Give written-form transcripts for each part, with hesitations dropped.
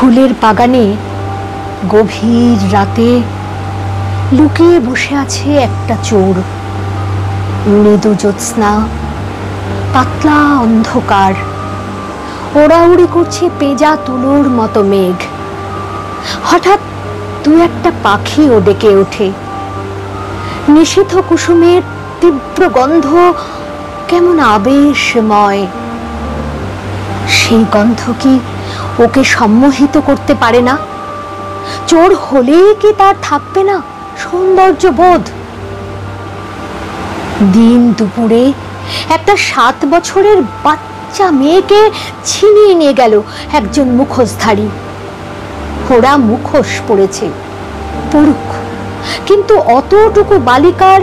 ফুলের বাগানে গভীর রাতে লুকিয়ে বসে আছে একটা চোর। মৃদু জ্যোৎস্না, পাতলা অন্ধকার, ওড়াউড়ি করছে পেঁজা তুলোর মতো মেঘ। হঠাৎ দু একটা পাখিও ডেকে ওঠে। নিষিদ্ধ কুসুমের তীব্র গন্ধ কেমন আবেশময়। সেই গন্ধ কি ওকে সম্মোহিত করতে পারে না? চোর হলেই কি তার থাকবে না সৌন্দর্য বোধ? দিন দুপুরে একটা 7 বছরের বাচ্চা মেয়েকে ছিনিয়ে নিয়ে গেল একজন মুখোশধারী। ওরা মুখোশ পড়েছে, পড়ুক, কিন্তু অতটুকু বালিকার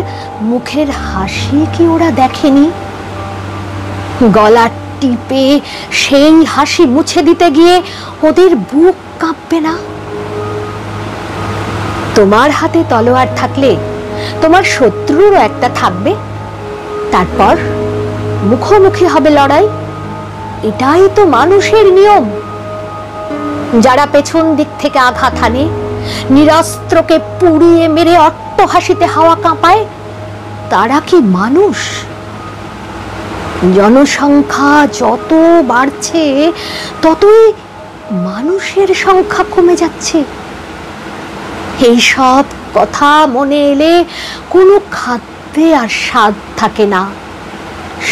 মুখের হাসি কি ওরা দেখেনি? গলা টিপে সেই হাসি মুছে দিতে গিয়ে ওদের বুক কাঁপবে না? তোমার হাতে তলোয়ার থাকলে তোমার শত্রুরও একটা থাকবে, তারপর মুখোমুখি হবে লড়াই। এটাই তো মানুষের নিয়ম। যারা পেছন দিক থেকে আঘাত হানে, নিরস্ত্রকে পুড়িয়ে মেরে অট্টহাসিতে হাওয়া কাঁপায়, তারা কি মানুষ? জনসংখ্যা যত বাড়ছে ততই মানুষের সংখ্যা কমে যাচ্ছে। এই সব কথা মনে এলে কোনো খাদ্যে আর স্বাদ থাকে না।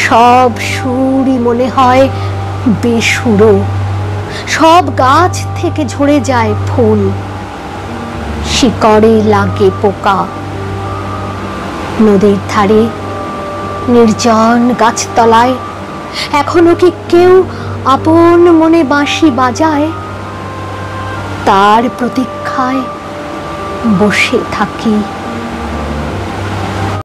সব সুরই মনে হয় বেসুরো। সব গাছ থেকে ঝরে যায় ফুল, শিকড়ে লাগে পোকা। নদীর ধারে নির্জন গাছতলায় এখনো কি কেউ আপন মনে বাঁশি বাজায়? তার প্রতীক্ষায় বসে থাকি।